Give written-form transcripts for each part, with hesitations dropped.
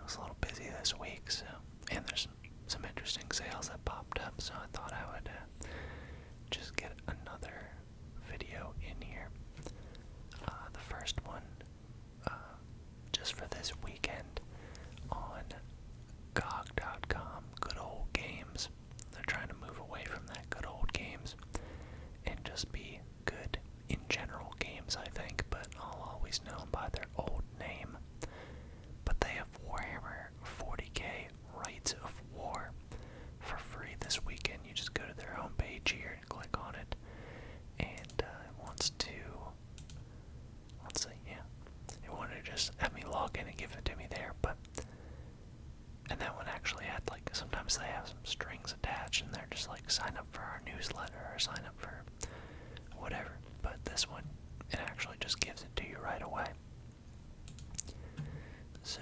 was a little busy this week, so, and there's some interesting sales that popped up, so I thought I would just get another video in here. The first one, just for this weekend, on GOG.com, Good Old Games. They're trying to move away from that Good Old Games and just be good in general games, I think, but I'll always know them by their old name. But they have Warhammer 40k Rights of War for free this weekend. You just go to their homepage here and click on it, and it wants to, let's see, yeah, it wanted to just have me log in and give it to me there, but, and that one actually had, like, sometimes they have some strings attached, and they're just like, sign up for our newsletter, or sign up for whatever, but this one, it actually just gives it to you right away. So,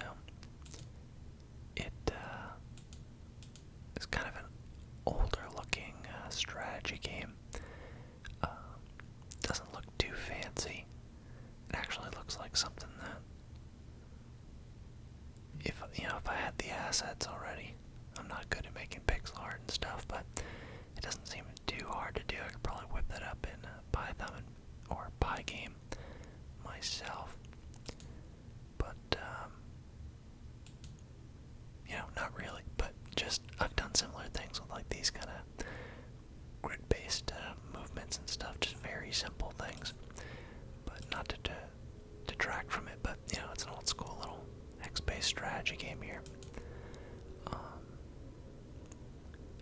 it is kind of an older looking strategy game. Doesn't look too fancy. It actually looks like something that, if I had the assets already, I'm not good at making pixel art and stuff, but it doesn't seem too hard to do. I could probably whip that up in Python or Pygame myself. But, not really, but just, I've done similar things with like these kind of grid-based movements and stuff, just very simple things, but not to detract from it, but, it's an old school little X-based strategy game here.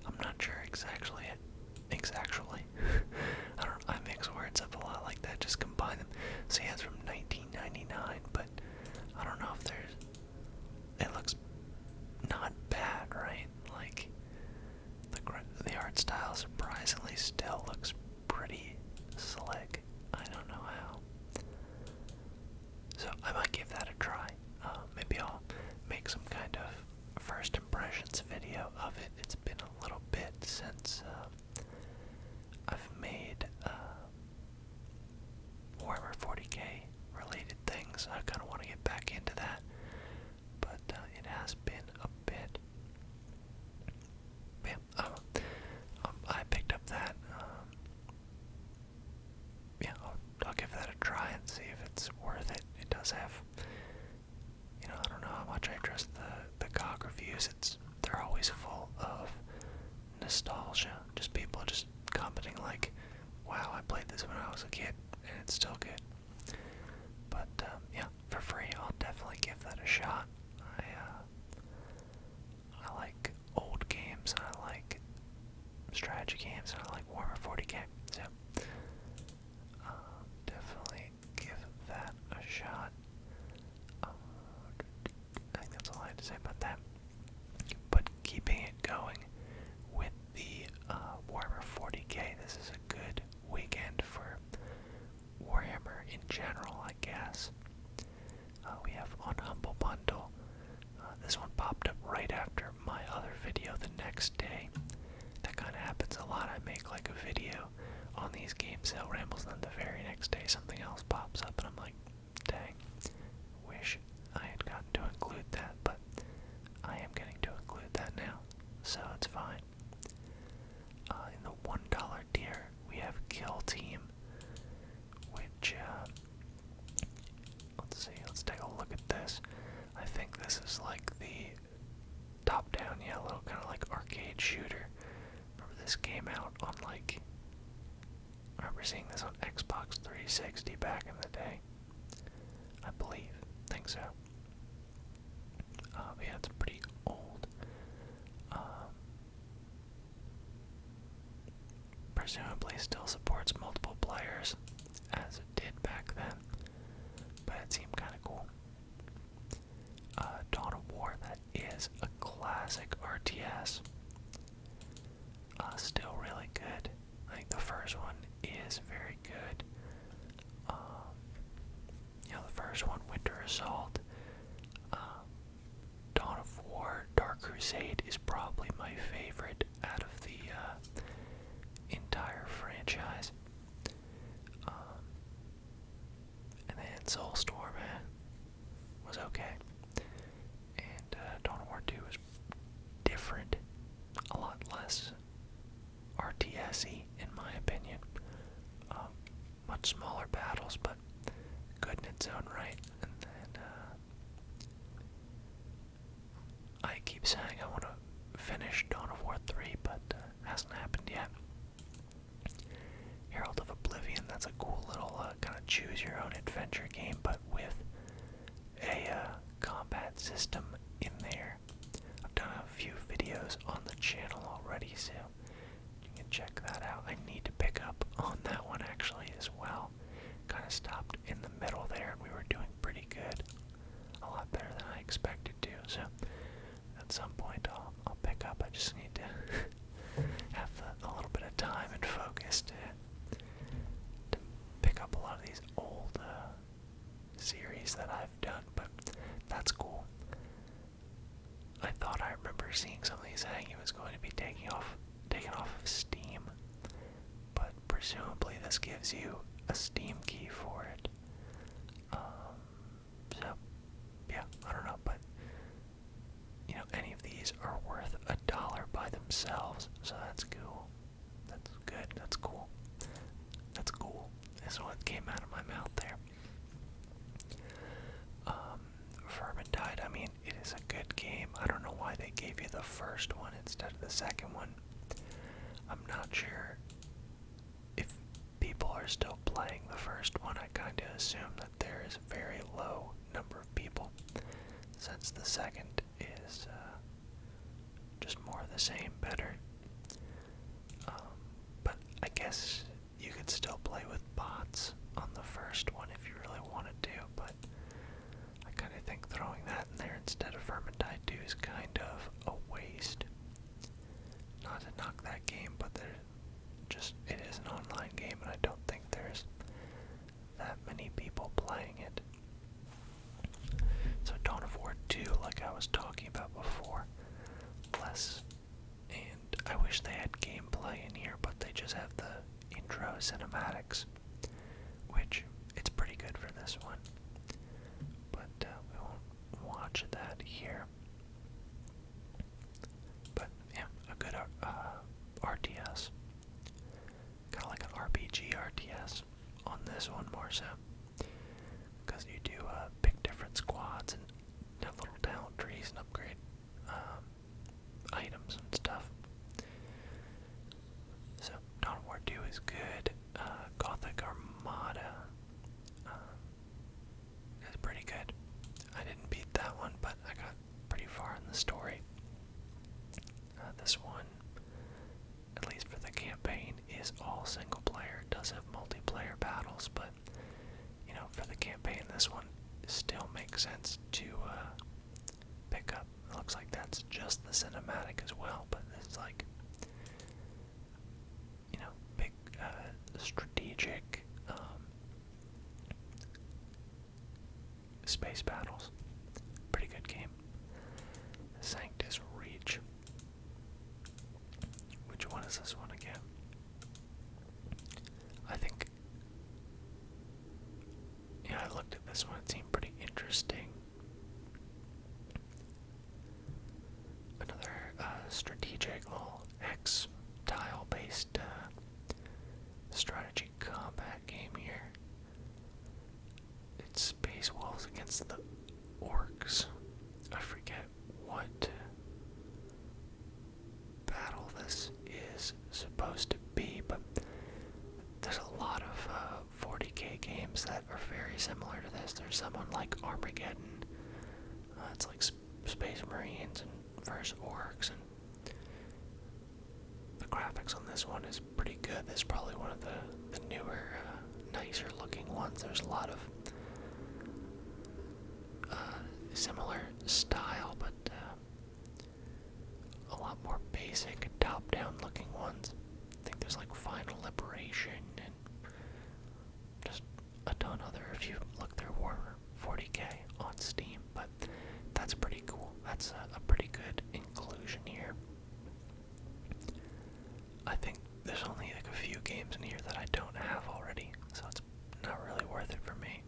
I'm not sure exactly, I mix words up a lot like that, just combine them. See, it's from 1999, but I don't know if it looks not bad, right? Like, the art style surprisingly still looks pretty slick. I don't know how. So I might give that a try. Maybe I'll make some kind of first impressions video of it. It's been a little bit since I've made Warhammer 40k related things. I kind of want to get back into that, but it has been a bit. Yeah, I picked up that. I'll give that a try and see if it's worth it. It does have, I don't know how much I trust the GOG reviews. They're always full of nostalgia. Just people just commenting like, wow, I played this when I was a kid and it's still good. But for free, I'll definitely give that a shot. I like old games, and I like strategy games, and I like Warhammer 40k, so definitely give that a shot. I think that's all I had to say about that. But keeping it going with the Warhammer 40k, this is a good weekend for Warhammer in general, I guess. We have on Humble Bundle. This one popped up right after my other video the next day. That kind of happens a lot. I make like a video on these game sale rambles, and then the very next day something else pops up, and I'm like, dang, wish I had gotten to include that, but I am getting to include that now, so it's fine. In the $1 tier, we have Kill Team, which, let's take a look at this. I think this is like the top-down, little kind of like arcade shooter. Remember this came out on I remember seeing this on Xbox 360 back in the day. I think so. Yeah, it's pretty old. Presumably still supports multiple players, as it did back then, but it seemed kind of cool. Dawn of War, that is a classic RTS. Still really good. I think the first one is very good. The first one, Winter Assault. Dawn of War, Dark Crusade is probably my favorite out of the entire franchise. And then Soulstorm was okay. And finish Dawn of War 3, but hasn't happened yet. Herald of Oblivion, that's a cool little kind of choose-your-own adventure game, but with a combat system in there. I've done a few videos on the channel already, so you can check that out. I need to pick up on that one actually as well. Kind of stopped in the middle there, and we were doing pretty good. A lot better than I expected to, so at some point I'll pick up. I just need to have a little bit of time and focus to pick up a lot of these old series that I've done, but that's cool. I thought I remember seeing something saying it was going to be taken off of Steam, but presumably this gives you a Steam key for it. So yeah, I don't know, but you know, any of these are worth $1 by themselves, so that's cool. That's good. That's cool. That's cool. Is what came out of my mouth there. Vermintide, I mean, it is a good game. I don't know why they gave you the first one instead of the second one. I'm not sure if people are still playing the first one. I kind of assume that there is a very low number of people, since the second is just more of the same, better. But I guess you could still play with bots on the first one if you really wanted to, but I kind of think throwing that in there instead of Vermintide 2 is kind of a waste. Not to knock that game, but it is an online game, and I don't think there's that many people playing it. So Dawn of War 2, like I was talking about before, less, and I wish they had gameplay in here, but they just have the intro cinematics, which it's pretty good for this one, but we won't watch that here. But yeah, a good RTS, kind of like an RPG RTS on this one more so, because you do pick different squads and have little talent trees and upgrade items and stuff. So Dawn of War 2 is good. Gothic Armada is pretty good. I didn't beat that one, but I got pretty far in the story. This one, at least for the campaign, is all single player. It does have multiplayer battles, but you know, for the campaign, this one still makes sense to pick up. It looks like that's just the cinematic as well, but it's like, you know, big strategic space battles. Pretty good game. Sanctus Reach. Which one is this one again? I think, yeah, I looked at this one, it seemed pretty interesting. Another strategic little X-tile based strategy combat game here. It's Space Wolves against the Orcs. I forget what battle this is supposed to be, but there's a lot of 40k games that are very similar to this. There's someone like Armageddon. It's like Space Marines and versus Orcs, and the graphics on this one is pretty good. This is probably one of the newer, nicer looking ones. There's a lot of similar style, but a lot more basic top-down looking ones. I think there's like Final Liberation and just a ton other, if you look through Warhammer 40k on Steam, but that's pretty cool. That's a pretty good inclusion here. I think there's only like a few games in here that I don't have already, so it's not really worth it for me.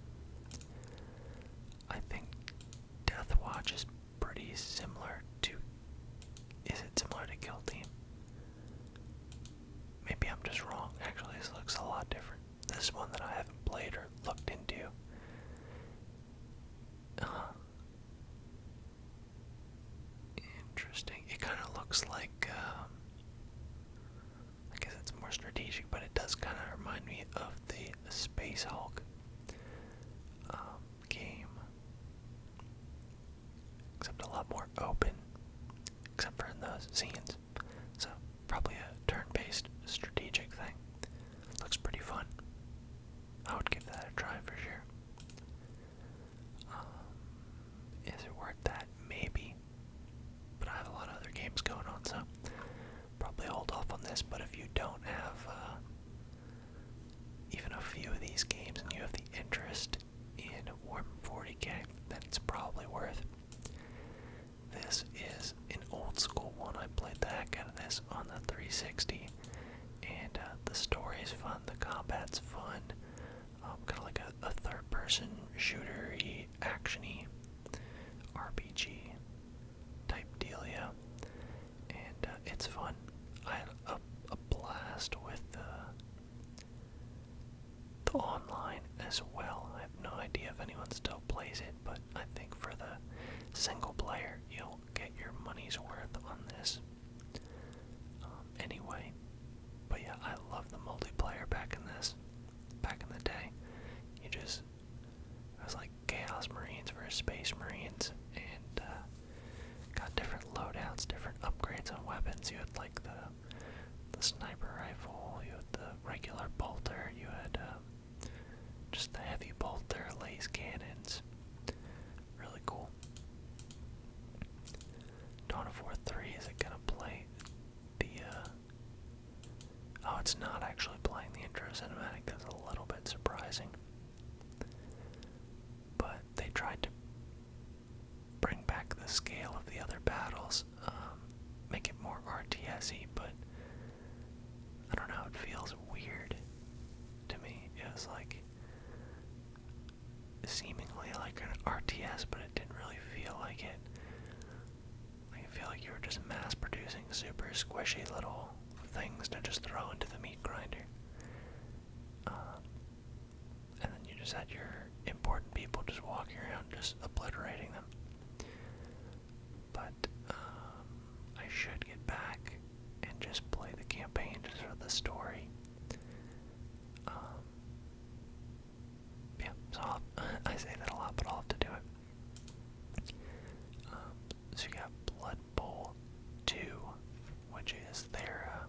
I think Deathwatch is pretty similar to, is it similar to Kill Team? Maybe I'm just wrong. Actually, this looks a lot different. This is one that I haven't played or looked into. Interesting. It kind of looks like, I guess it's more strategic, but it does kind of remind me of the Space Hulk game, except a lot more open, except for in those scenes. So probably a turn-based strategic thing. Looks pretty fun. I would give that a try for sure. Is it worth that? Maybe. But I have a lot of other games going on, so probably hold off on this. But if you don't have even a few of these games and you have the interest in Warhammer 40k, then it's probably worth. This is an old school one. I played the heck out of this on the 360, and the story's fun, the combat's fun, kind of like a third-person shooter-y, action-y RPG type dealio, and it's fun. I had a blast with the online as well. I have no idea if anyone still plays it, but I think for the single player, you'll get your money's worth on this. Anyway, but yeah, I love the multiplayer back in the day. It was like Chaos Marines versus Space Marines, and got different loadouts, different upgrades on weapons. You had like the sniper rifle, you had the regular bolter, you had just the heavy bolter, laser cannons. Really cool. Dawn of War 3, is it gonna play the oh, it's not actually playing the intro cinematic. That's a little bit surprising. But they tried to bring back the scale of the other battles, make it more RTS-y, but I don't know, it feels weird to me. It was like seemingly like an RTS, but it didn't really feel like it. Like, I feel like you were just mass producing super squishy little things to just throw into the meat grinder. And then you just had your important people just walking around just obliterating them. But I should get back and just play the campaign just for the story. Yeah, so I say that a lot, but I'll have to do it. So you got Blood Bowl 2, which is their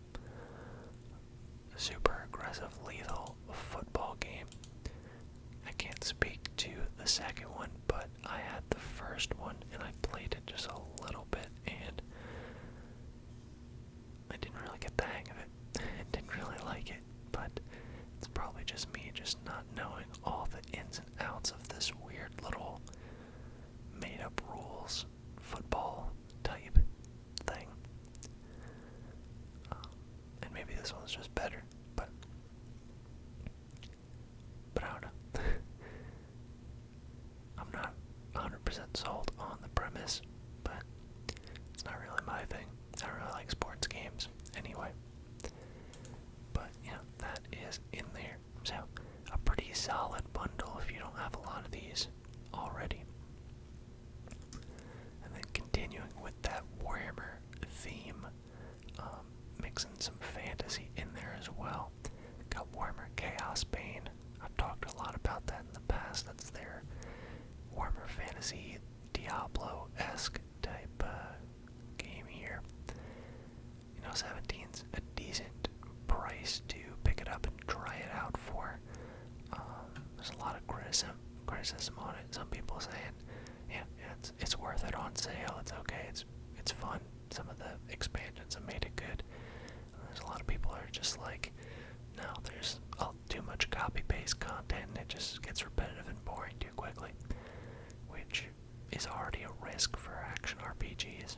super aggressive, lethal football game. I can't speak to the second one, but I had the first one and I played it just a little bit, and I didn't really get the hang of it. I didn't really like it, but it's probably just me just not knowing all the ins and outs of this weird little made-up rules football type thing. And maybe this one's just better, but I don't know. I'm not 100% sold on the premise, but it's not really my thing. I don't really like sports games anyway. But yeah, that is in there. So, a pretty solid bundle if you don't have a lot of these already. And then continuing with that Warhammer theme, mixing some fantasy in there as well. Got Warhammer Chaos Bane. I've talked a lot about that in the past. That's their Warhammer Fantasy Diablo-esque type game here. You know, 17's a decent price to pick it up and try it out for. There's a lot of criticism on it. Some people saying, yeah, it's worth it on sale. It's okay. It's fun. Some of the expansions have made it good. And there's a lot of people that are just like, no, there's too much copy-paste content, and it just gets repetitive and boring too quickly, which is already a risk for action RPGs.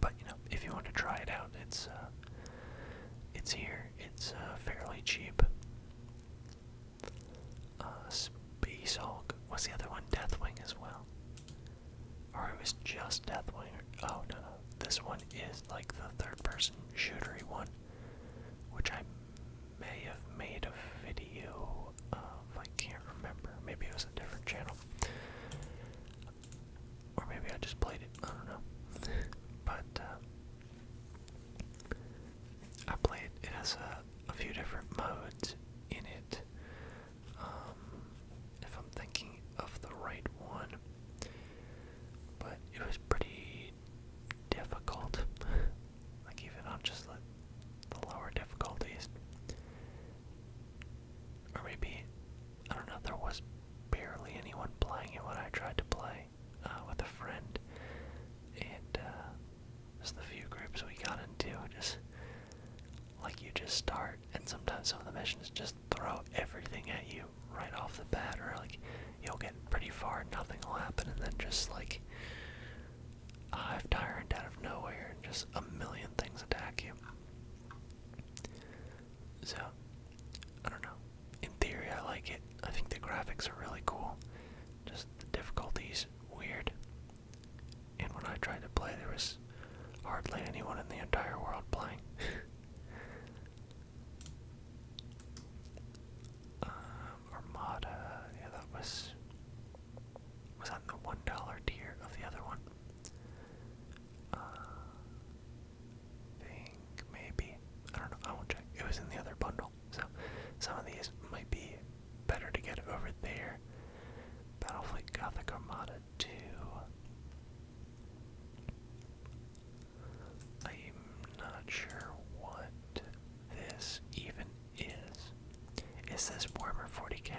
But you know, if you want to try it out, it's here. It's fairly cheap. Space Hulk. What's the other one? Deathwing as well. Or it was just Deathwing. Oh no, this one is like the third-person shootery one, which I may have made a video of. I can't remember. Maybe it was a different channel, or maybe I just played it. I don't know. But has a few different modes in it. If I'm thinking of the right one, but it was pretty difficult. Like even on just the lower difficulties, or maybe I don't know. There was barely anyone playing it when I tried to play with a friend, and just the few groups we got into, just like you just start, and sometimes some of the missions just throw everything at you right off the bat, or like you'll get pretty far and nothing will happen, and then just like a hive tyrant out of nowhere and just a million things attack you. So I don't know. In theory, I like it. I think the graphics are really cool. Just the difficulty's weird. And when I tried to play, there was hardly anyone in the entire world playing. Armada, yeah, that was that in the $1 tier of the other one? Think maybe. I don't know, I won't check. It was in the other bundle. So some of these might be better to get over there. Battlefleet Gothic Armada 2. I'm not sure what this even is. Is this Warhammer 40k?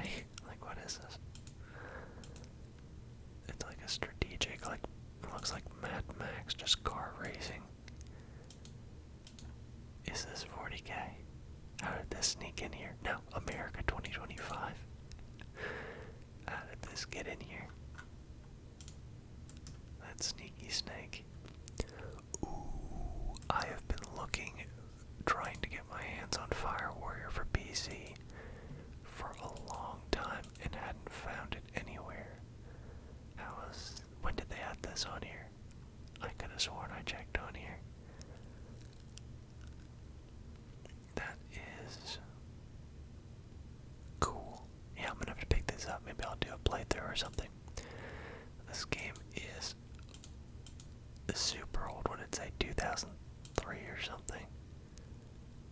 Like, what is this? It's like a strategic, like, it looks like Mad Max, just car racing. Is this 40k? How did this sneak in here? No, America 2025. How did this get in here? That sneaky snake. Ooh, I have been looking, trying to get my hands on Fire Warrior for PC for a long time and hadn't found it anywhere. When did they add this on here? I could have sworn I checked on here. That is cool. Yeah, I'm gonna have to pick this up. Maybe I'll do a playthrough or something. This game is super old. What did it say? 2003 or something?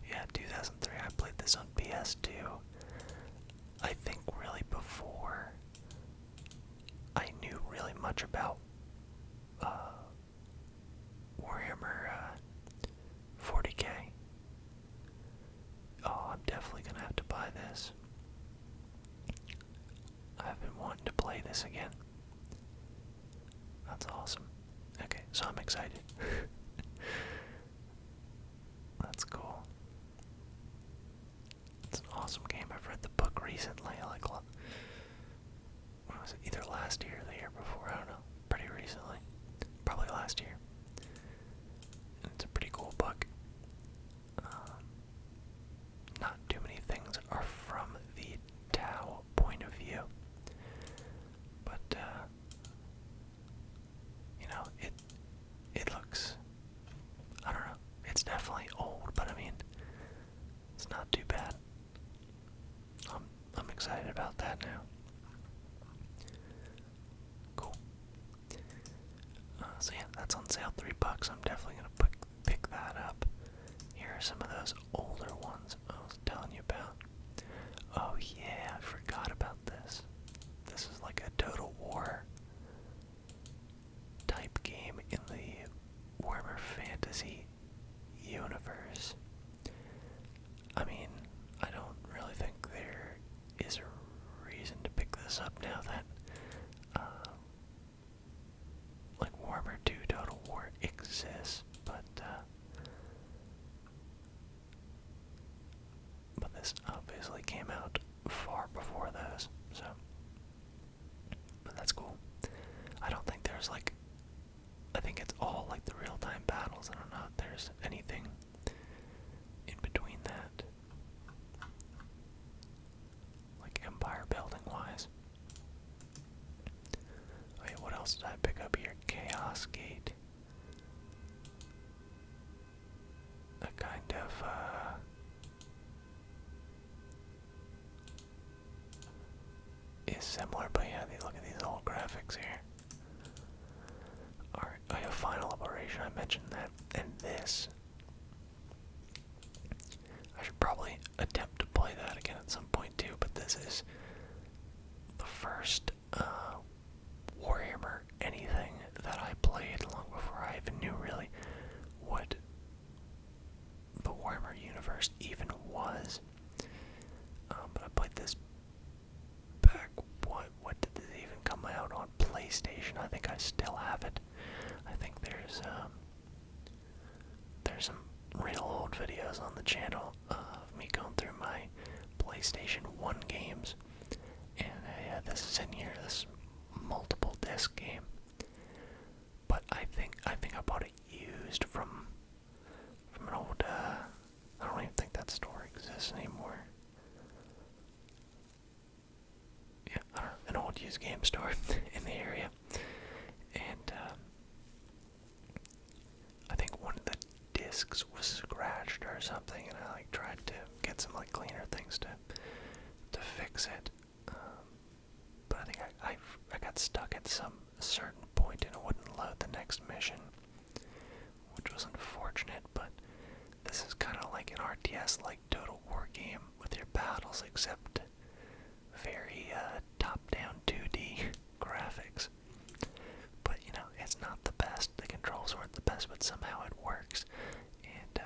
Yeah, 2003. I played this on PS2. I think really before I knew really much about Warhammer 40k. Oh, I'm definitely gonna have to buy this. I've been wanting to play this again. That's awesome. Okay, so I'm excited. That's cool. It's an awesome game. I've read the book recently, like, what was it, either last year or the year before, I don't know, pretty recently, probably last year. And it's a pretty cool book. Not too many things are from the Tau point of view, but you know, it looks, I don't know, it's definitely old, but I mean, it's not too bad. I'm excited about that now. Cool. So yeah, that's on sale, $3. I'm definitely gonna pick that up. Here are some of those older ones I was telling you about. Oh yeah, I forgot about this. This is like a Total War type game in the Warhammer Fantasy universe. I mean, I don't really think there is a reason to pick this up now that like Warhammer 2 Total War exists, but this obviously came out far before those, so, but that's cool. I don't think there's like, I think it's all like the real-time battles. I don't know if there's anything in between that, like empire building wise. Wait, what else did I pick up here? Chaos Gate. A kind of is similar, but yeah, look at these old graphics here. Alright, I have Final Operation, I mentioned that, and this. I should play that again at some point too, but this is the first Warhammer anything that I played long before I even knew really what the Warhammer universe even was. But I played this back, what did this even come out on? PlayStation. I think I still have it. I think there's some real old videos on the channel of me going through my PlayStation 1 games. And this is in here, this multiple disc game. But I think I bought it used from an old, I don't even think that store exists anymore. Yeah, I don't know, an old used game store in the area. And I think one of the discs was scratched or something, and I tried to get some cleaner things to fix it. But I think I got stuck at some certain point and it wouldn't load the next mission, which was unfortunate. But this is kind of like an RTS, like Total War game with your battles, except very top-down 2D graphics. But it's not the best. The controls weren't the best, but somehow it works, and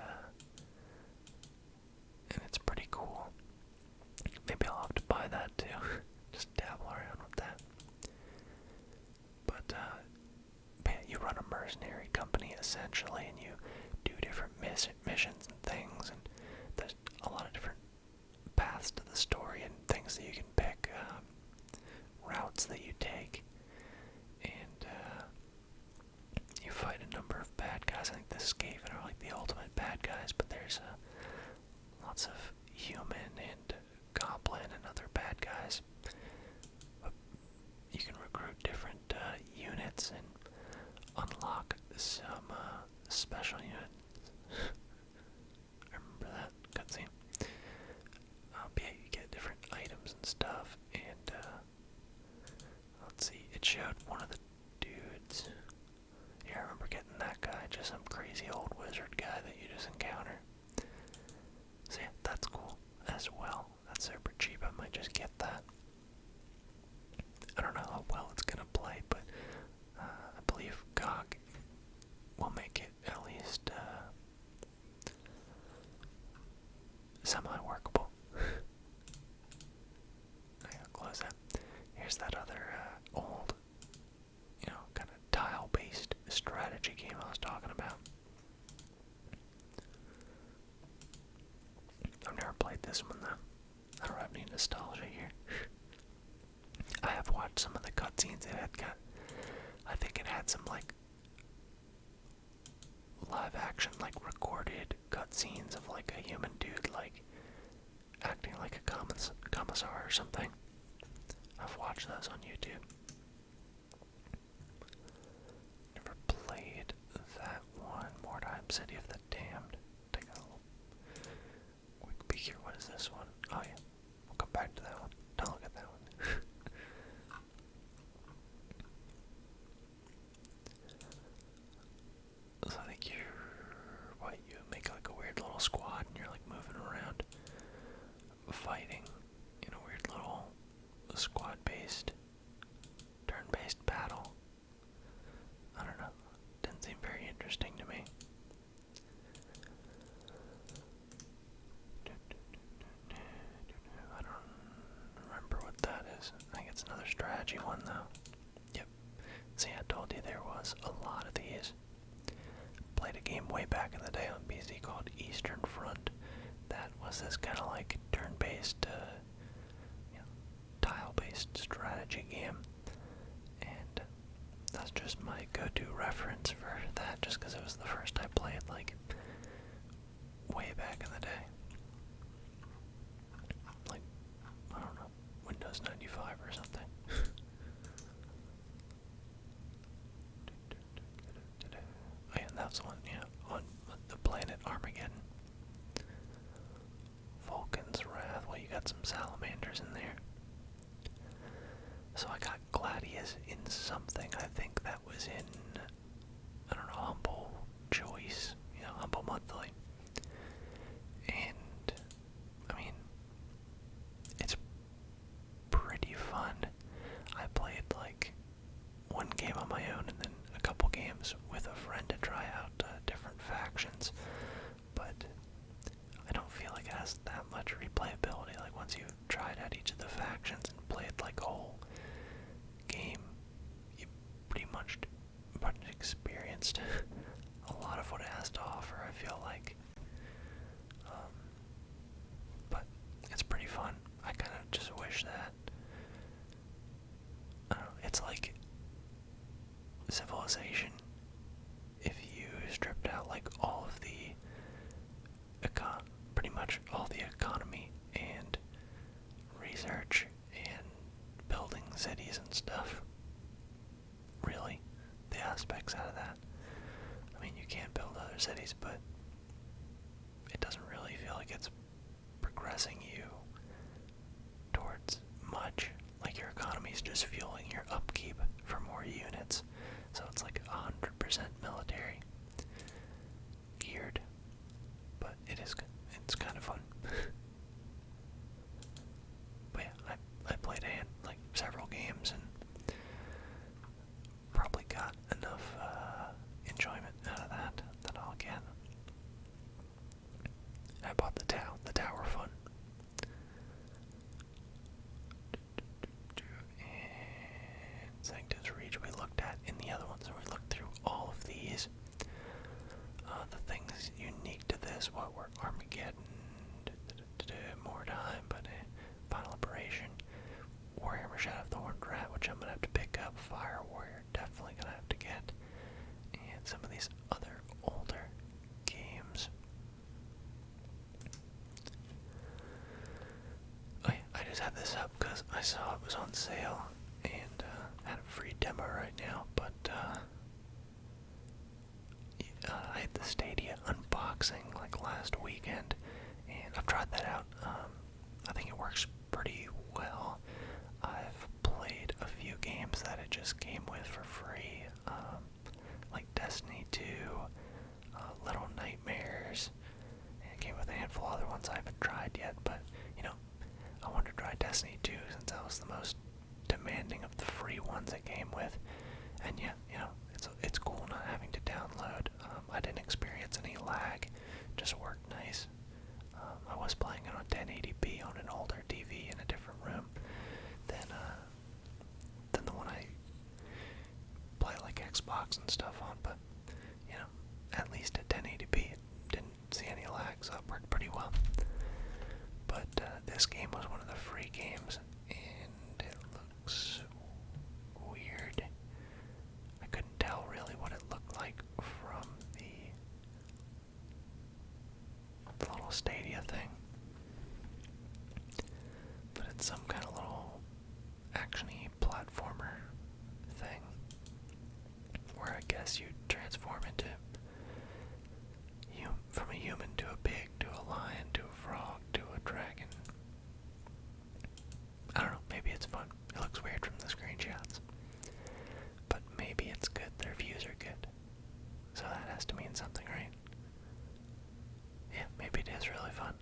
it's pretty cool. Maybe I'll have to buy that too. Just dabble around with that. But yeah, you run a mercenary company essentially, and you do different missions and things, and there's a lot of different paths to the story and things that you can pick, routes that you take, and you fight a number of bad guys. I think the Skaven are like the ultimate bad guys, but there's lots of human and goblin and other bad guys. But you can recruit different units and unlock some special units. I remember that cutscene. But yeah, you get different items and stuff, and let's see, it showed one of the dudes. Yeah, I remember getting that guy, just some crazy old wizard guy that you just encounter. So yeah, that's cool as well. That's super cheap, I might just get that. I don't know how well it's gonna play, but I believe GOG will make it at least semi-workable. I gotta close that. Here's that other old, kind of tile-based strategy game I was talking about. I've never played this one though. I don't have any nostalgia here. I have watched some of the cutscenes. I think it had some live action, recorded cutscenes of a human dude acting like a commissar or something. I've watched those on YouTube. Never played that one. Mordheim City of the Damned. Take a little quick peek here. What is this one? Oh yeah, we'll come back to that one. Don't look at that one. So I think you make a weird little squad and you're moving around fighting in a weird little squad-based, turn-based battle. I don't know. Didn't seem very interesting to me. I don't remember what that is. I think it's another strategy one though. Yep. See, I told you there was a lot of these. Played a game way back in the day on PC called Eastern Front. That was this kind of turn-based, tile-based strategy game, and that's just my go-to reference for that, just because it was the first I played, way back in the day. I don't know, Windows 95 or something. Oh yeah, that was one, on the planet Armageddon. Vulcan's Wrath. Well, you got some salamanders in there. So I got Gladius in something. I think that was in, I don't know, Humble Choice, Humble Monthly. And, I mean, factions, but I don't feel like it has that much replayability. Like once you've tried out each of the factions and played like a whole game, you pretty much experienced a lot of what it has to offer, I feel like. But it's pretty fun. I kind of just wish that, I don't know, it's like Civilization if you stripped out like all of the pretty much all the economy and research and building cities and stuff. Really, the aspects out of that. I mean, you can build other cities, but it doesn't really feel like it's progressing you towards much. Like your economy's just fueling your upkeep for more units. So it's like 100% military geared, but it's kind of fun. But yeah, I played like several games and probably got enough enjoyment out of that I'll get. I bought the Tau. The Tau were fun. And Sanctus Reach we looked at in the other ones, and we looked through all of these. The things unique to this, what were Armageddon, Mordheim, but Final Liberation, Warhammer Shadow of the Horned Rat, which I'm gonna have to pick up, Fire Warrior, definitely gonna have to get, and some of these other older games. I just had this up because I saw it was on sale and had a free demo right now, but I had the Stadia unboxing like last weekend, and I've tried that out. I think it works pretty well. I've played a few games that it just came with for free, like Destiny 2, Little Nightmares, and it came with a handful of other ones I haven't tried yet, but, you know, I wanted to try Destiny 2 since that was the most demanding of the free ones it came with, and yeah, you know, it's cool not having to download. I didn't experience any lag, just worked nice. I was playing it on 1080p on an older TV in a different room than the one I play like Xbox and stuff on, but you know, at least at 1080p it didn't see any lag, so it worked pretty well. But this game was one of the free games, and it looks weird. I couldn't tell really what it looked like from the little Stadia thing, but it's some kind of little action-y platformer thing where I guess you transform into from a human to a pig to a lion to a frog to a dragon. I don't know, maybe it's fun. It looks weird from the screenshots, but maybe it's good. The reviews are good, so that has to mean something, right? Yeah, maybe it is really fun.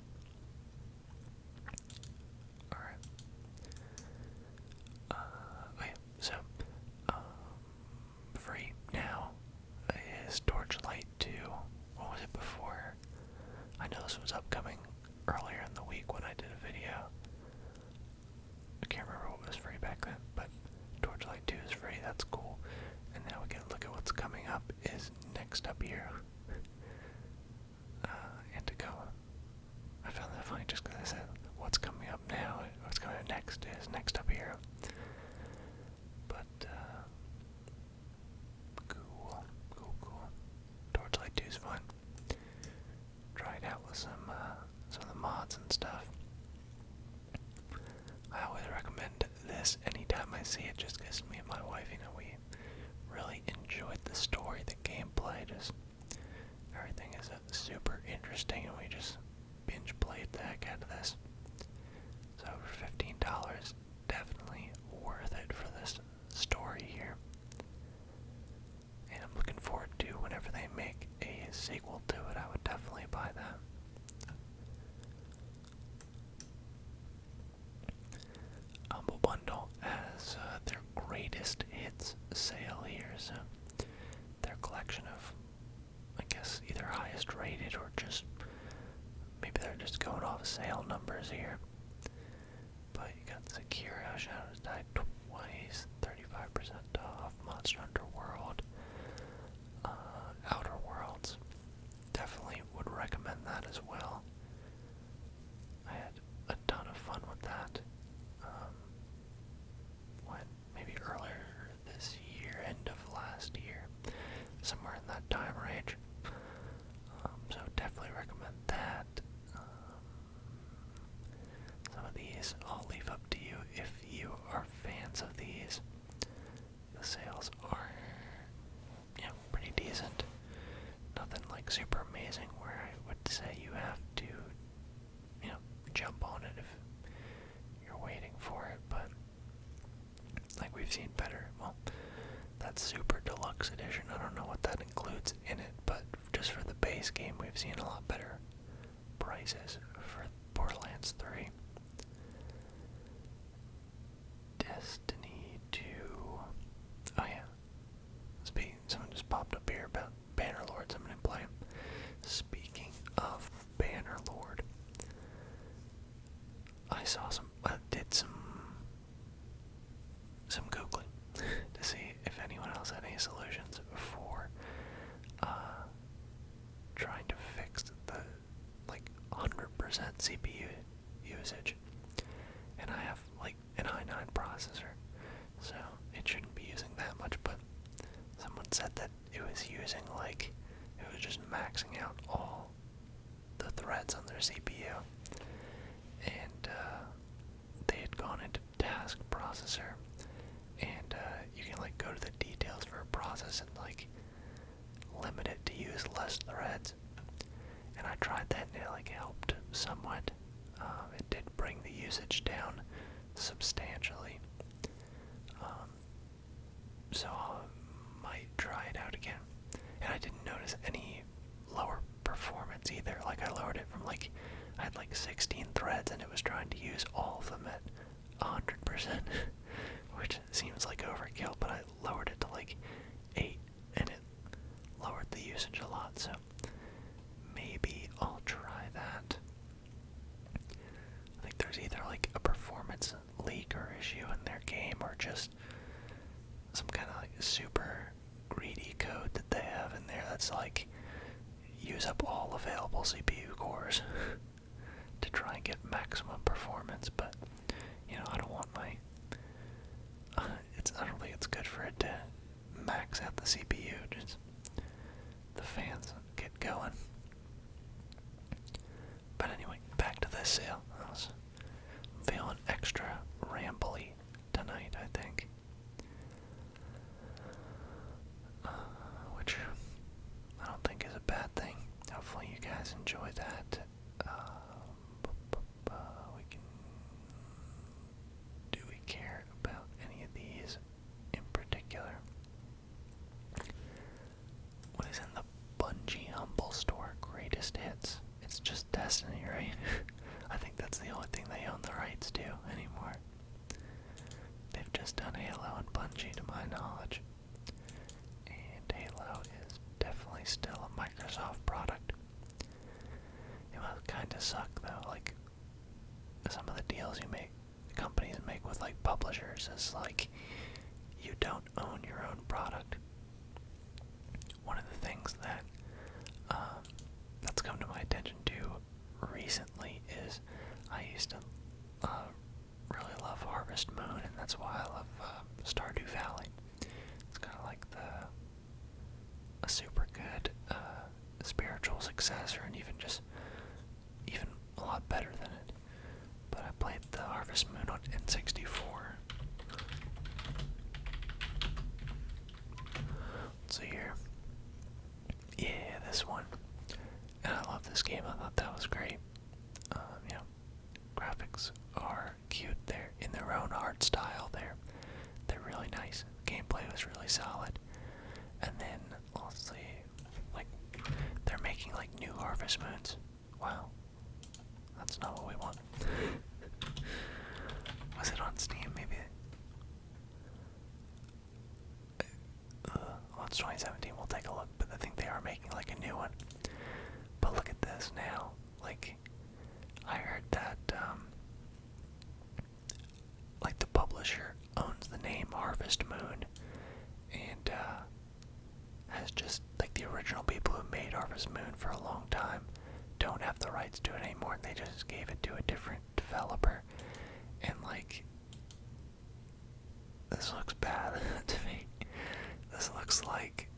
Alright. Oh yeah, so, free now is Torchlight 2. What was it before? I know this was upcoming earlier in the week when I did a video. I can't remember what was free back then, but Torchlight 2 is free, that's cool. And now we can look at what's coming up is next up here. And to go. I found that funny just because I said what's coming up now, what's coming up next is next up here. But, cool. Torchlight 2 is fun. Try it out with some of the mods and stuff. I always recommend this anytime I see it, just because me and my wife, you know, we really enjoyed the story, the gameplay, just everything is super interesting, and we just binge played the heck out of this. So for $15, definitely worth it for this story here. And I'm looking forward to whenever they make a sequel to it, I would definitely buy that. Humble Bundle has their greatest hits sale here, so their collection of, I guess, either highest offers here. But you got Sekiro, Shadows Die Twice, 35% off, Monster Hunter World, Outer Worlds. Definitely would recommend that as well. I had a ton of fun with that. When maybe earlier this year, end of last year, somewhere in that time range. So definitely recommend that. Some of these I'll leave up to you if you are fans of these. The sales are, pretty decent. Nothing like super amazing where I would say you have to, jump on it if you're waiting for it, but like we've seen better. Well, that super deluxe edition, I don't know what that includes in it, but just for the base game, we've seen a lot better prices for Borderlands 3. Destiny 2. Oh yeah. Someone just popped up here about Bannerlords. I'm gonna play. Speaking of Bannerlord, I did some Googling to see if anyone else had any solutions for trying to fix the 100% CPU usage. And I have an i9 processor, so it shouldn't be using that much, but someone said that it was using it was just maxing out all the threads on their CPU. And they had gone into task processor, and you can go to the details for a process and limit it to use less threads. And I tried that and it helped somewhat. It did bring the usage down substantially. So I might try it out again. And I didn't notice any lower performance either. I lowered it from I had 16 threads and it was trying to use all of them at 100%, which seems like overkill, but I lowered it to 8 and it lowered the usage a lot, so maybe I'll try that. I think there's either a performance leak or issue in their game or just some kind of super greedy code that they have in there that's use up all available CPU cores to try and get maximum performance, but I don't want my I don't think it's good for it to max out the CPU, just the fans get going. But anyway, back to this sale. I'm feeling extra rambly tonight, I think. Which I don't think is a bad thing. Hopefully you guys enjoy that. Do we care about any of these in particular? What is in the Bungie Humble Store? Greatest hits. It's just Destiny, right? I think that's the only thing they own the rights to anymore. They've just done Halo and Bungie to my knowledge. And Halo is definitely still a Microsoft product. It must kinda suck though, some of the deals companies make with publishers is you don't own your own product. One of the things that that's come to my attention too recently is I used to really love Harvest Moon, and that's why I love Stardew Valley. It's kind of a super good spiritual successor, and even a lot better than it. But I played the Harvest Moon on N64. Let's see here. Yeah, this one. And I love this game. I thought that was great. Graphics are cute. They're in their own art style. They're really nice. Gameplay was really solid. And then, let's see, they're making new Harvest Moons. Wow. That's not what we want. Was it on Steam? Maybe. Well, it's 2017. We'll take a look. But I think they are making a new one. But look at this now. I heard that, like, the publisher owns the name Harvest Moon, and, has just, like, the original people who made Harvest Moon for a long time don't have the rights to it anymore, and they just gave it to a different developer, and, like, this looks bad to me. This looks like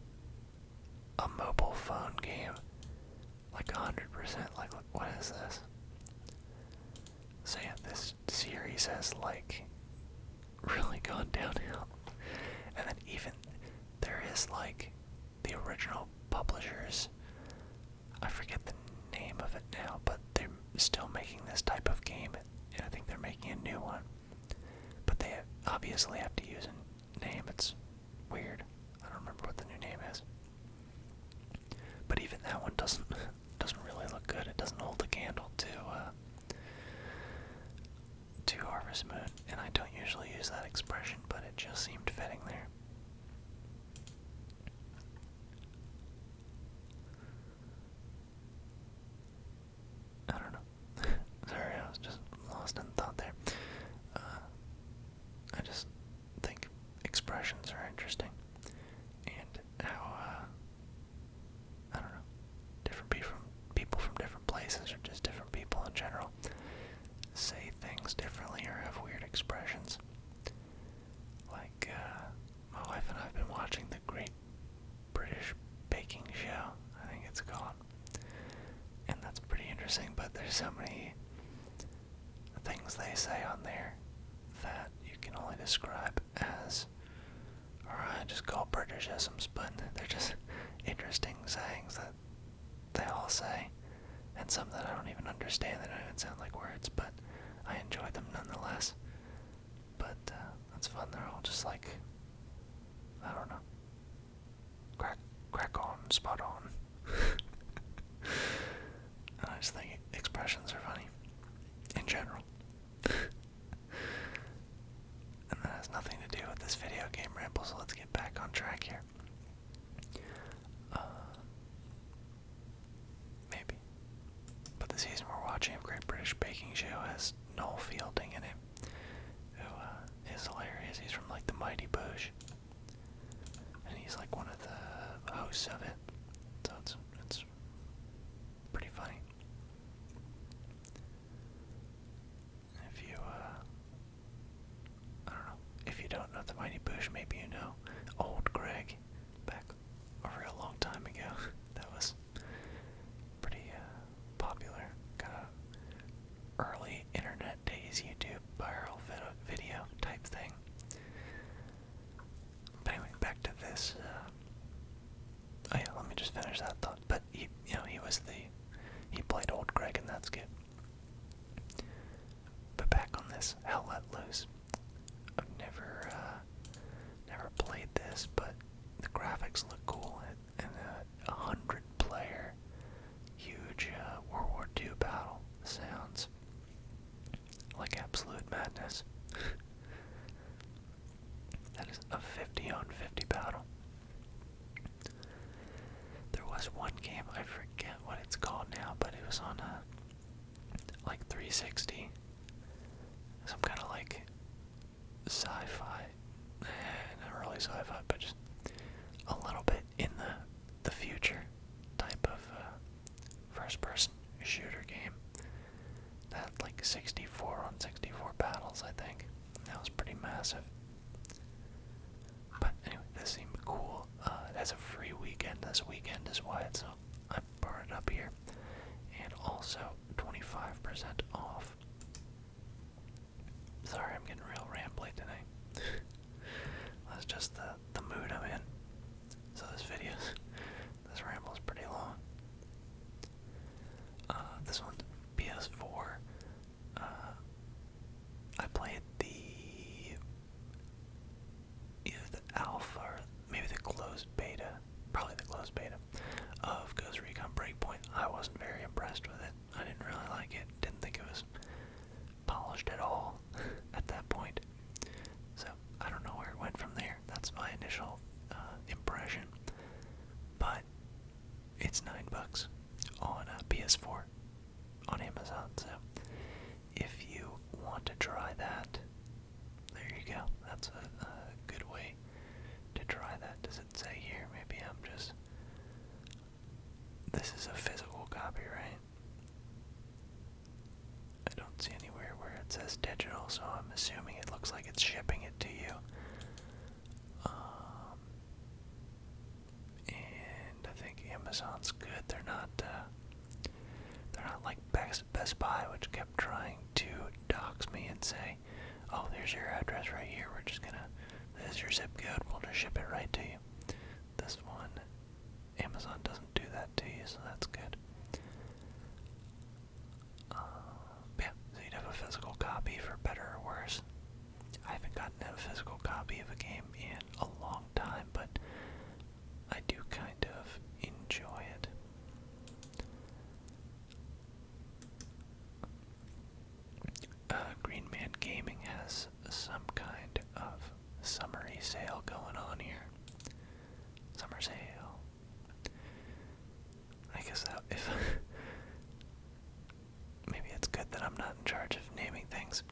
a mobile phone game, like 100%, like, what is this? So yeah, this series has, like, really gone downhill, and then even, there is, like, the original publishers, I forget the name of it now, but they're still making this type of game, and I think they're making a new one, but they obviously have to use a name. It's weird. I don't remember what the new name is, but even that one doesn't really look good. It doesn't hold a candle to Harvest Moon, and I don't usually use that expression, but it just seemed fitting there. I don't know. Sorry, I was just lost in thought there. I just think expressions are interesting, and how, I don't know, different people from different places, or just different people in general, say things differently or have weird expressions. Like, my wife and I have been watching the Great British Baking Show, I think it's called, and that's pretty interesting, but there's so many things they say on there that you can only describe as, or I just call Britishisms, but they're just interesting sayings that they all say, and some that I don't even understand, that don't even sound like words, but I enjoy them nonetheless. But that's fun. They're all just like, I don't know, crack on, spot on. And I just think expressions are funny in general. And that has nothing to do with this video game ramble, so let's get back on track here. Maybe. But the season we're watching of Great British Baking Show has Noel Fielding in it, who is hilarious. He's from, like, the Mighty Boosh, and he's like one of the hosts of it, so it's pretty funny. If you, I don't know, if you don't know the Mighty Boosh, maybe you know Old Greg, back a real long time ago. That was pretty popular, kind of early internet days, YouTube viral video type thing. But anyway, back to this. Oh yeah, let me just finish that thought. But he played Old Greg, and that's good. But back on this Hell Let Loose. I've never played this, but the graphics look cool, and a 100-player huge World War II battle sounds like absolute madness. That is a 50 on 50 battle. There was one game, I forget what it's called now, but it was on like 360. Some kind of like sci-fi, not really sci-fi, but just a little bit in the future type of first-person shooter game. That like 64 on 64 battles, I think. That was pretty massive. But anyway, this seemed cool. It has a free weekend this weekend is why so I brought it up here. And also 25% off. Sorry, I'm getting real rambly today. That's just the mood I'm in. So this ramble is pretty long. This one's PS4. I played either the alpha or maybe the closed beta, probably the closed beta, of Ghost Recon Breakpoint. I wasn't very impressed with it. I didn't really like it. Didn't think it was polished at all at that point. So I don't know where it went from there. That's my initial impression. But it's $9 on PS4 on Amazon, so to try that. There you go. That's a good way to try that. Does it say here? Maybe I'm just... This is a physical copy, right? I don't see anywhere where it says digital, so I'm assuming it looks like it's shipping it to you. And I think Amazon's good. They're not like Best Buy, which kept trying to dox me and say, "Oh, there's your address right here. This is your zip code. We'll just ship it right to you." This one, Amazon doesn't do that to you, so that's good. Yeah, so you'd have a physical copy for better or worse. I haven't gotten a physical copy of a game in a long time, but I do kind of enjoy it. Green Man Gaming has some kind of summary sale going on here. Summer sale. I guess that if maybe it's good that I'm not in charge of naming things.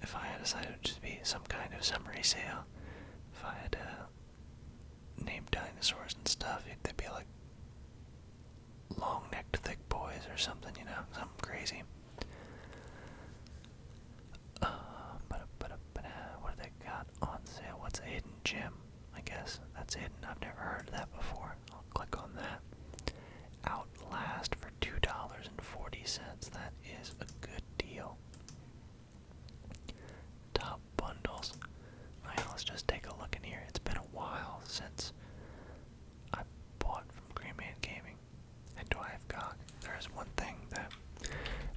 If I had decided it would just be some kind of summary sale, if I had named dinosaurs and stuff, they'd be like long-necked thick boys or something, you know, something crazy. What do they got on sale? What's a hidden gem? I guess that's hidden. I've never heard of that before. I'll click on that. Outlast for $2.40. That is a good deal. Top bundles. Alright, let's just take a look in here. It's been a while since I bought from Green Man Gaming. And do I have GOG? There is one thing that,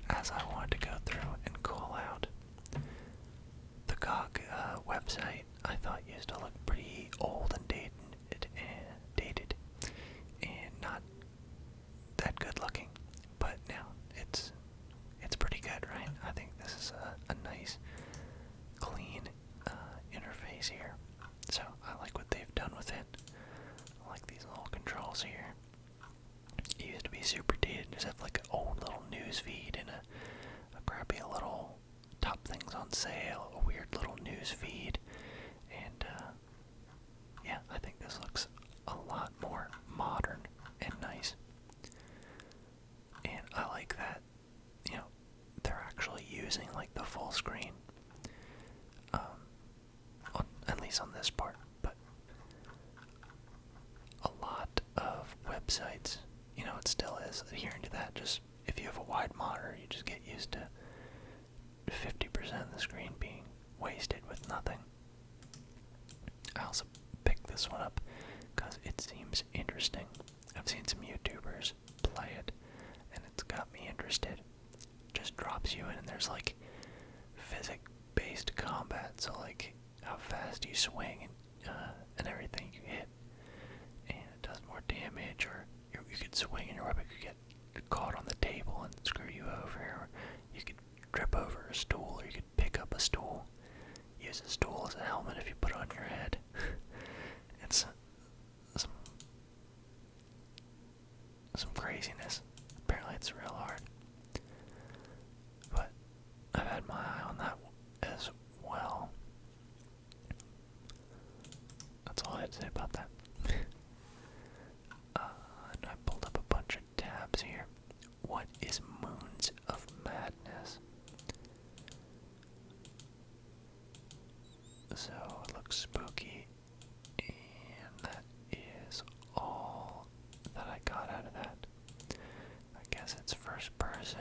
as I wanted to go through and call out, the GOG website I thought used to look pretty old and dated and not that good looking, but now it's pretty good, right? I think this is a nice, clean interface here. So I like what they've done with it. I like these little controls here. It used to be super dated, just have like an old little news feed and a crappy little top things on sale, a weird little news feed, and yeah, I think this looks a lot more modern and nice. And I like that, you know, they're actually using like the full screen, at least on this part, but a lot of websites, you know, it still is adhering to that. Just if you have a wide monitor, you just get used to 50% of the screen being wasted with nothing. I also picked this one up because it seems interesting. I've seen some YouTubers play it, and it's got me interested. Just drops you in, and there's like physics-based combat, so like how fast you swing and everything you hit, and it does more damage, or you could swing and your weapon could get caught on the table and screw you over, or you could trip over a stool, or you could pick up a stool, use a stool as a helmet if you put it on your head. It's some craziness. Apparently it's real hard. But I've had my eye on that as well. That's all I had to say about that. And I pulled up a bunch of tabs here. What is Moons of Madness? So it looks spooky, and that is all that I got out of that. I guess it's first person.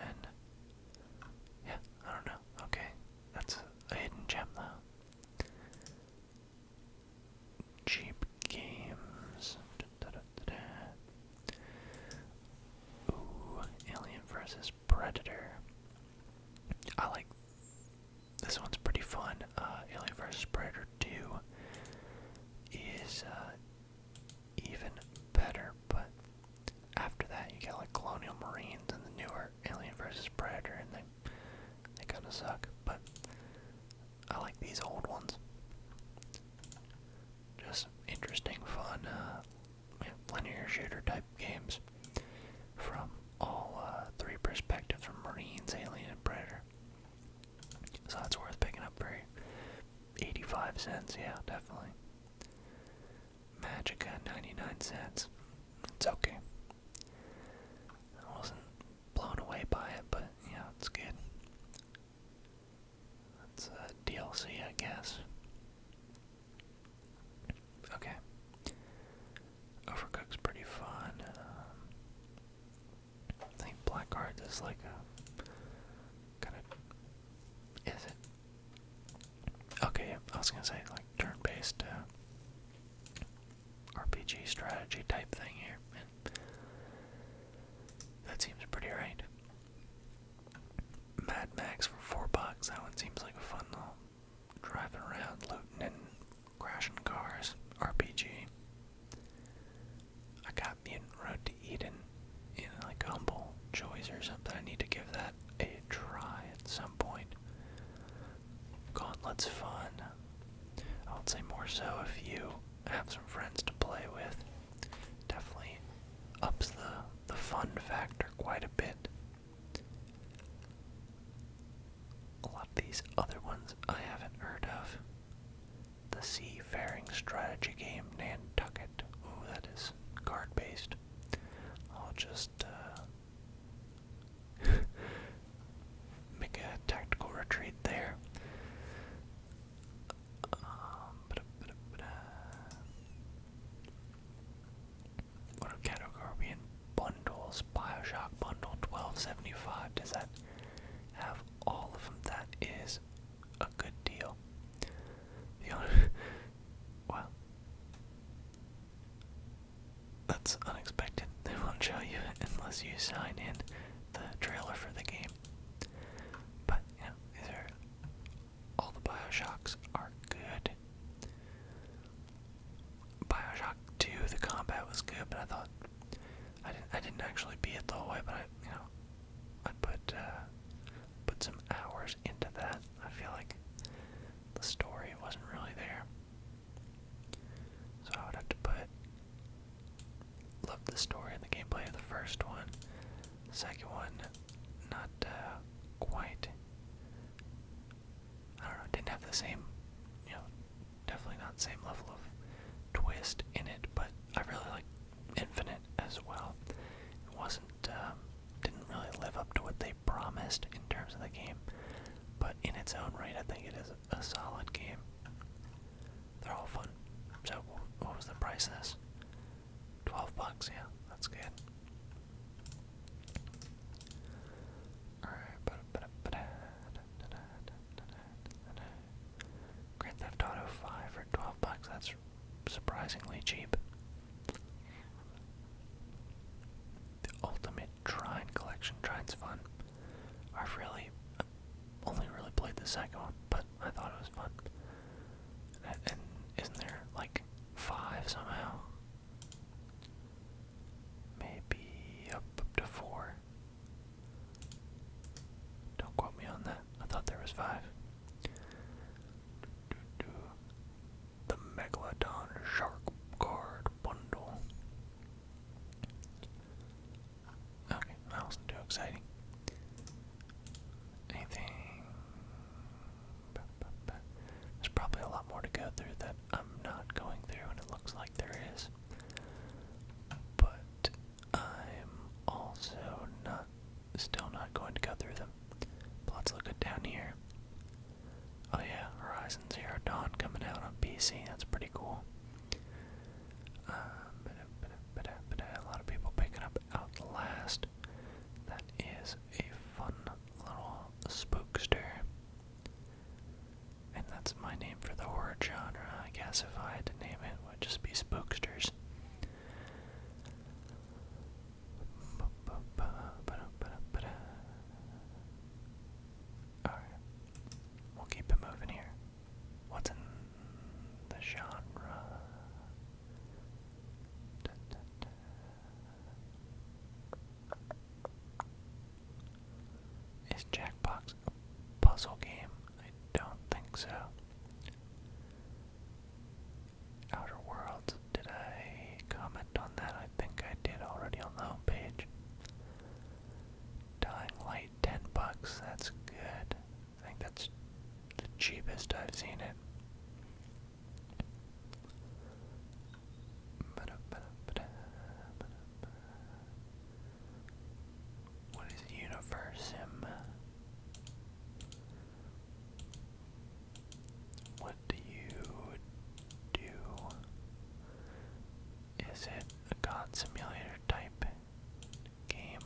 Yeah, I don't know. Okay, that's a hidden gem though. Cheap games. Ooh, Alien vs. Predator. I like this one's pretty fun. Alien vs. Predator 2 is even better, but after that you get like Colonial Marines and the newer Alien vs. Predator, and they kind of suck, but I like these old ones. Just interesting, fun, linear shooter type games from all three perspectives, from Marines, Alien, and Predator. is like a kind of, is it? Okay, I was gonna say like turn-based RPG strategy type thing here, and that seems pretty right. Mad Max for $4. That one seems like a fun little driving around, looting and crashing cars RPG. I got Mutant Road to Eden in like Humble Choice or something. I need to give that a try at some point. Gauntlet's fun. I would say more so if you have some friends to play with. Definitely ups the fun factor quite a bit. A lot of these other ones I haven't heard of. The Seafaring strategy game Nantucket. Ooh, that is card-based. I'll just make a tactical retreat there. What category are we in? Bundles. Bioshock Bundle 1275. Does that have all of them? That is a good deal. Wow. That's unexpected. They won't show you unless you sign in the trailer for the game. But, you know, these are all the Bioshocks are good. Bioshock 2, the combat was good, but I thought I didn't actually beat it the whole way, but I put some hours into that. I feel like the story wasn't really there. So I would have to love the story and the gameplay of the first one. The second one, not quite. I don't know, didn't have the same, definitely not the same level of twist in it, but I really like Infinite as well. It wasn't, didn't really live up to what they promised in terms of the game, but in its own right, I think it is a solid game. They're all fun. So, what was the price of this? $12, yeah, that's good. Grand Theft Auto 5 for $12, that's surprisingly cheap. The Ultimate Trine Collection. Trine's fun. I've only really played the second one, but I thought it was fun. And isn't there like 5 somehow? Maybe up to 4. Don't quote me on that. I thought there was 5. The Megalodon Shark Card Bundle. Okay, that wasn't too exciting. Anything? There's probably a lot more to go through that I'm not going through, and it looks like there is. But I'm also still not going to go through them. But let's look at down here. Oh yeah, Horizon Zero Dawn coming out on PC. That's pretty cool. A lot of people picking up Outlast. That is a fun little spookster. And that's my name for the horror genre. I guess if I had to name it, it would just be spooksters. Alright. We'll keep it moving here. What's in the genre? Is Jackbox a puzzle game? I don't think so. Outer Worlds, did I comment on that? I think I did already on the homepage. Dying Light, $10, that's good. I think that's the cheapest I've seen it. What is Universim? What do you do? Is it a god simulator type game?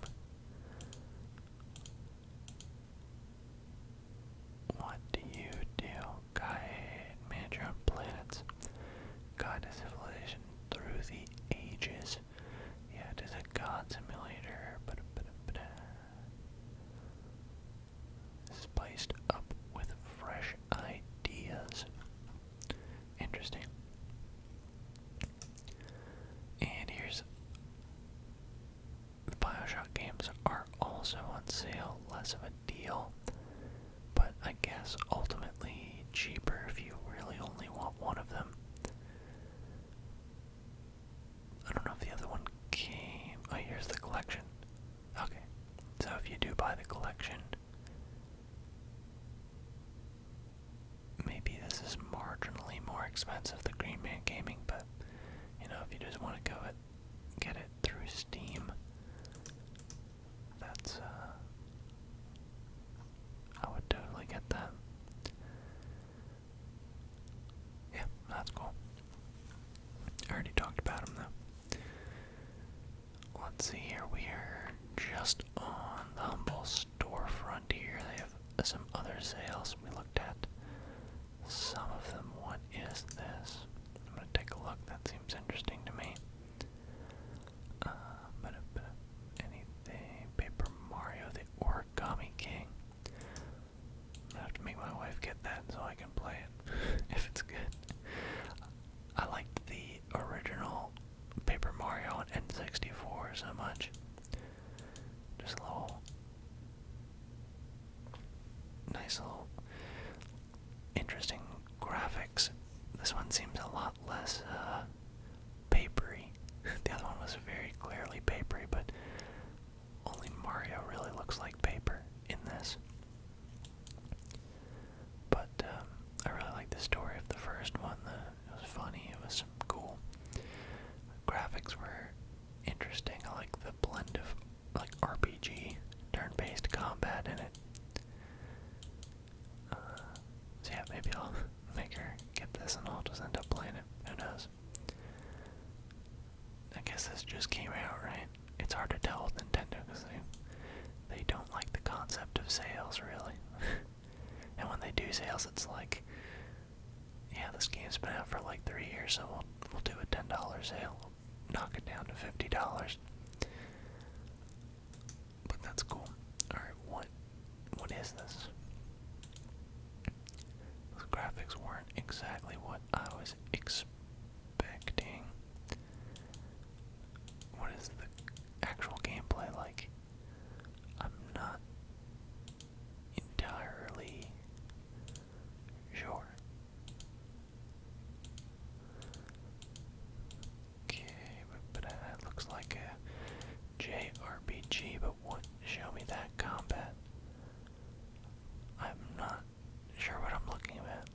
less of a deal, but I guess ultimately cheaper if you really only want one of them. I don't know if the other one came. Oh, here's the collection. Okay, so if you do buy the collection, maybe this is marginally more expensive than Green Man Gaming, but you know, if you just want to go get it through Steam, that's I would totally get that. Yeah, that's cool. I already talked about them though. Let's see here, we are just on the Humble storefront here. They have some other sales. We looked at some of them. What is this? I'm gonna take a look. That seems interesting to me. Anything? Paper Mario, the Origami King. I'm gonna have to make my wife get that so I can play it if it's good. I liked the original Paper Mario on N64 so much. Just a little nice little interesting graphics. This one seems a lot less papery. The other one was very clearly papery, but only Mario really looks like paper in this. But I really like the story of the first one. It was funny, it was cool. Graphics were interesting. I like the blend of like RPG, turn-based combat in it. So yeah, maybe I'll make her get this and I'll just end up playing it. Who knows? I guess this just came out, right? It's hard to tell with Nintendo because they don't like the concept of sales, really. And when they do sales, it's like, yeah, this game's been out for like 3 years, so we'll do a $10 sale. We'll knock it down to $50. But that's cool. Alright, what is this? Those graphics weren't exactly what I was expecting. What is the actual gameplay like? I'm not entirely sure. Okay, but it looks like a JRPG, but show me that combat. I'm not sure what I'm looking at.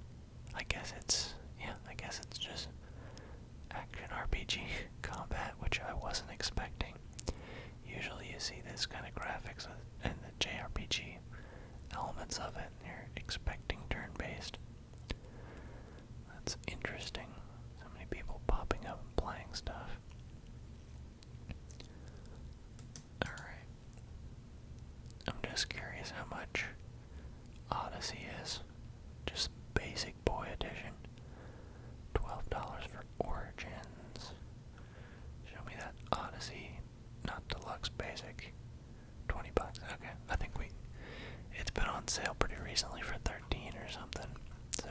I guess it's just action RPG combat, which I wasn't expecting. Usually you see this kind of graphics and the JRPG elements of it, and you're expecting turn-based. That's interesting. So many people popping up and playing stuff. Alright. I'm just curious how much Odyssey is. Just basic boy edition. $12 for Origins. Show me that Odyssey, not deluxe, basic. $20. Okay, I think it's been on sale pretty recently for $13 or something. So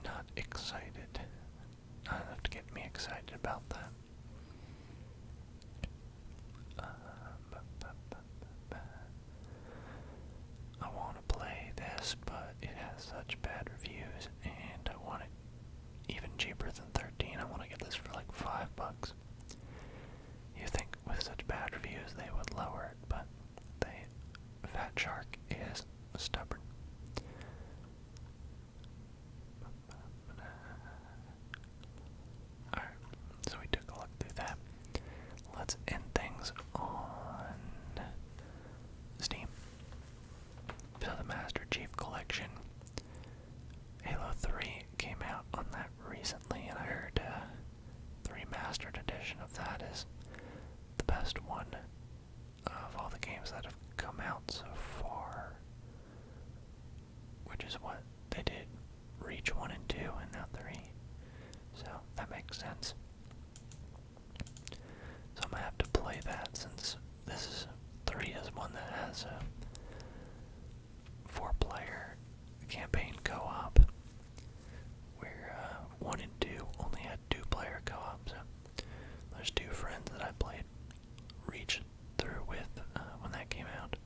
not excited. Not enough to get me excited about that. I want to play this, but it has such bad reviews, and I want it even cheaper than $13. I want to get this for like $5. You think with such bad reviews they would lower it, but Fat Shark is stubborn. Alright, so we took a look through that. Let's end things on Steam. So the Master Chief Collection, Halo 3 came out on that recently, and I heard the remastered edition of that is the best one of all the games that have come out so far, which is what they did Reach 1 and 2 and now 3, so that makes sense. So I'm gonna have to play that since this is 3 is one that has a 4-player campaign co-op, where 1 and 2 only had 2-player co-op. So there's 2 friends that I played Reach through with when that came out.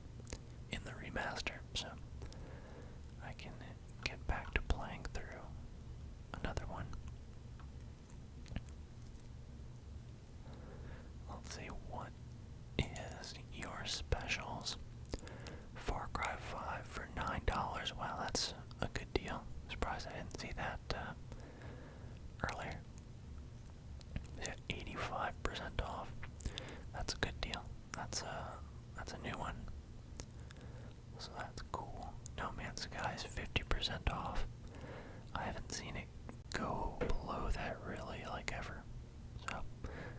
specials. Far Cry 5 for $9. Wow, that's a good deal. Surprised I didn't see that earlier. Yeah, 85% off. That's a good deal. That's a new one. So that's cool. No Man's Sky is 50% off. I haven't seen it go below that really, like, ever. So,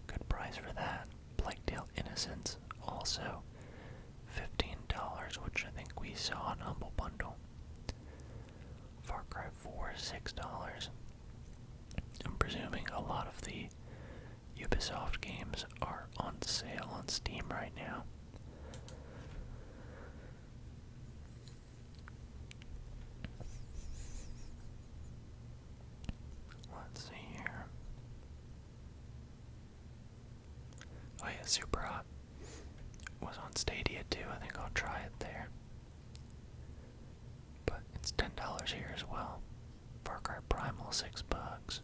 good price for that. Plague Tale Innocence, also $15, which I think we saw on Humble Bundle. Far Cry 4, $6. I'm presuming a lot of the Ubisoft games are on sale on Steam right now. Let's see here. Oh yeah, Super Hot was on Stadia too. I think I'll try it there. But it's $10 here as well. Far Cry Primal, $6.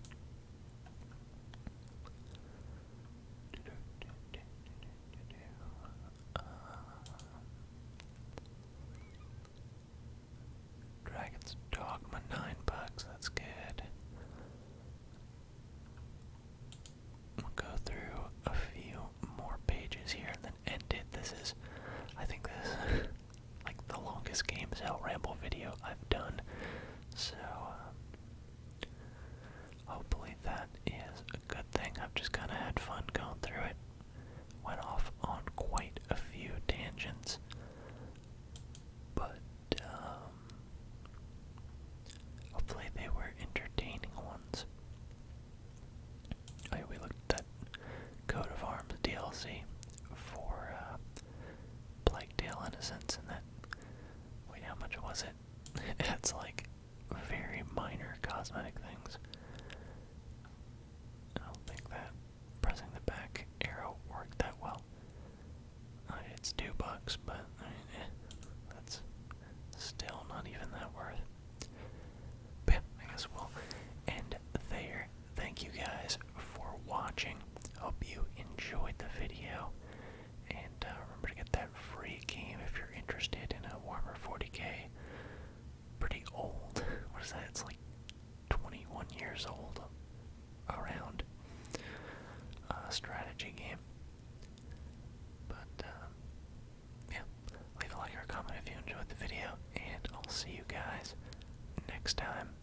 Dragon's Dogma, $9. That's good. We'll go through a few more pages here and then end it. I think this is like the longest Game Sale Ramble video I've done. So, hopefully that is a good thing. I've just kind of had fun going through it. Went off on quite a few tangents. But, hopefully they were entertaining ones. Oh, yeah, we looked at Coat of Arms DLC for Plague Tale Innocence, and that, wait, how much was it? It's like very minor cosmetic things. I don't think that pressing the back arrow worked that well. It's $2, but I mean, that's still not even that worth. But yeah, I guess we'll end there. Thank you guys for watching. Hope you enjoyed the video. And remember to get that free game if you're interested in a Warhammer 40k. Pretty old. What is that? It's like 21 years old. Around. Strategy game. But, yeah. Leave a like or a comment if you enjoyed the video. And I'll see you guys next time.